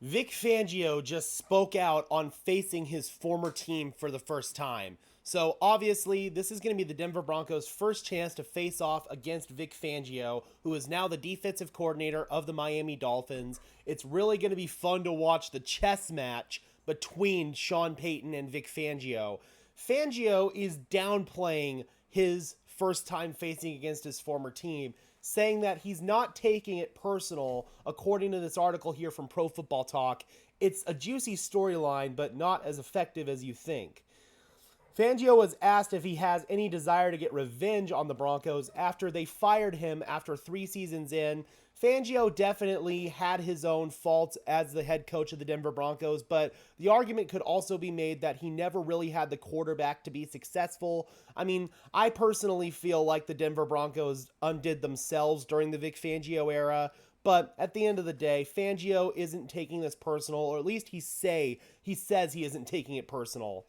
Vic Fangio just spoke out on facing his former team for the first time. So obviously, this is going to be the Denver Broncos' first chance to face off against Vic Fangio, who is now the defensive coordinator of the Miami Dolphins. It's really going to be fun to watch the chess match between Sean Payton and Vic Fangio. Fangio is downplaying his first time facing against his former team, saying that he's not taking it personal, according to this article here from Pro Football Talk. It's a juicy storyline, but not as effective as you think. Fangio was asked if he has any desire to get revenge on the Broncos after they fired him after 3 seasons in. Fangio definitely had his own faults as the head coach of the Denver Broncos, but the argument could also be made that he never really had the quarterback to be successful. I mean, I personally feel like the Denver Broncos undid themselves during the Vic Fangio era. But at the end of the day, Fangio isn't taking this personal, or at least he says he isn't taking it personal.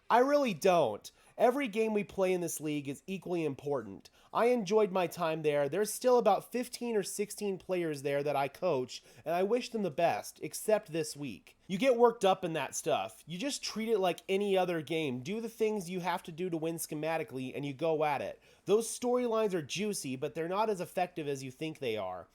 I really don't. Every game we play in this league is equally important. I enjoyed my time there. There's still about 15 or 16 players there that I coach, and I wish them the best, except this week. You get worked up in that stuff. You just treat it like any other game. Do the things you have to do to win schematically, and you go at it. Those storylines are juicy, but they're not as effective as you think they are.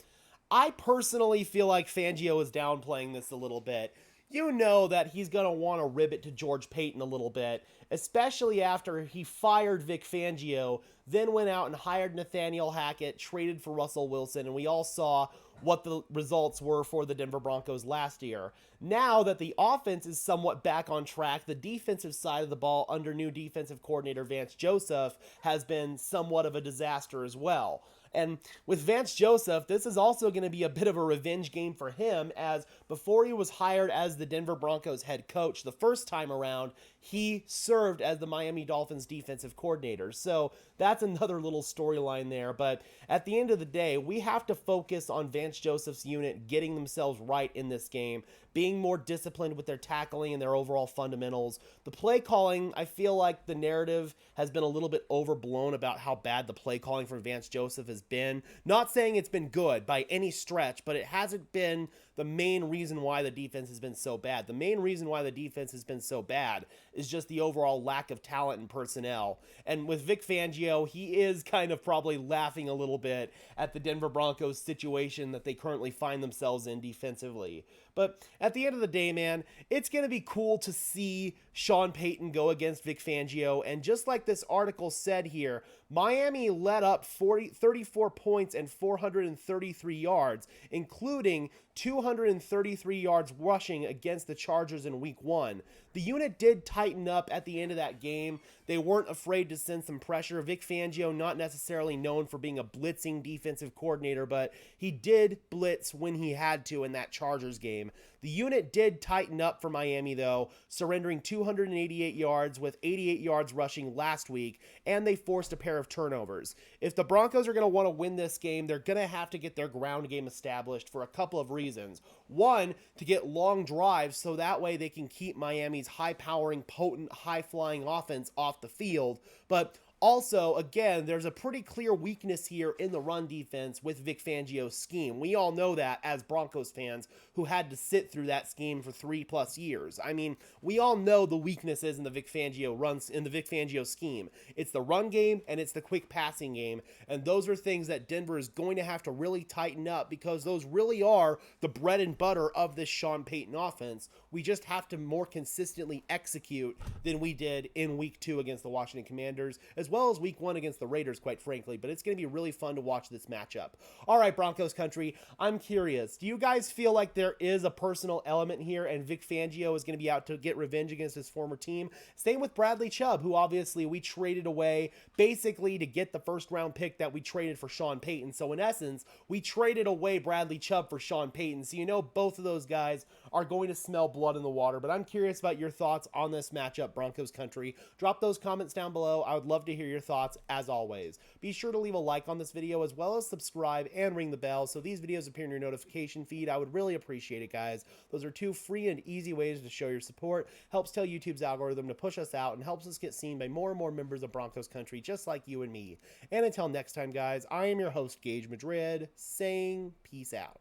I personally feel like Fangio is downplaying this a little bit. You know that he's going to want to rib it to George Payton a little bit, especially after he fired Vic Fangio, then went out and hired Nathaniel Hackett, traded for Russell Wilson, and we all saw what the results were for the Denver Broncos last year. Now that the offense is somewhat back on track, the defensive side of the ball under new defensive coordinator Vance Joseph has been somewhat of a disaster as well. And with Vance Joseph, this is also going to be a bit of a revenge game for him, as before he was hired as the Denver Broncos head coach the first time around, he served as the Miami Dolphins defensive coordinator. So that's another little storyline there. But at the end of the day, we have to focus on Vance Joseph's unit getting themselves right in this game, being more disciplined with their tackling and their overall fundamentals. The play calling, I feel like the narrative has been a little bit overblown about how bad the play calling from Vance Joseph has been. Not saying it's been good by any stretch, but it hasn't been the main reason why the defense has been so bad. The main reason why the defense has been so bad is just the overall lack of talent and personnel. And with Vic Fangio, he is kind of probably laughing a little bit at the Denver Broncos situation that they currently find themselves in defensively. But at the end of the day, man, it's going to be cool to see Sean Payton go against Vic Fangio. And just like this article said here, Miami let up 34 points and 433 yards, including 233 yards rushing against the Chargers in week 1. The unit did tighten up at the end of that game. They weren't afraid to send some pressure. Vic Fangio, not necessarily known for being a blitzing defensive coordinator, but he did blitz when he had to in that Chargers game. The unit did tighten up for Miami, though, surrendering 288 yards with 88 yards rushing last week, and they forced a pair of turnovers. If the Broncos are going to want to win this game, they're going to have to get their ground game established for a couple of reasons. One, to get long drives so that way they can keep Miami's high-powering, potent, high-flying offense off the field, but also, again, there's a pretty clear weakness here in the run defense with Vic Fangio's scheme. We all know that as Broncos fans who had to sit through that scheme for 3+ years. I mean, we all know the weaknesses in the Vic Fangio scheme. It's the run game and it's the quick passing game, and those are things that Denver is going to have to really tighten up because those really are the bread and butter of this Sean Payton offense. We just have to more consistently execute than we did in week 2 against the Washington Commanders, as well as week 1 against the Raiders, quite frankly. But it's going to be really fun to watch this matchup. All right, Broncos country, I'm curious. Do you guys feel like there is a personal element here and Vic Fangio is going to be out to get revenge against his former team? Same with Bradley Chubb, who obviously we traded away basically to get the first-round pick that we traded for Sean Payton. So in essence, we traded away Bradley Chubb for Sean Payton. So you know both of those guys are going to smell blood in the water. But I'm curious about your thoughts on this matchup, Broncos country. Drop those comments down below. I would love to hear your thoughts as always. Be sure to leave a like on this video as well as subscribe and ring the bell so these videos appear in your notification feed. I would really appreciate it, guys. Those are 2 free and easy ways to show your support. Helps tell YouTube's algorithm to push us out and helps us get seen by more and more members of Broncos country just like you and me. And until next time, guys, I am your host, Gage Madrid, saying peace out.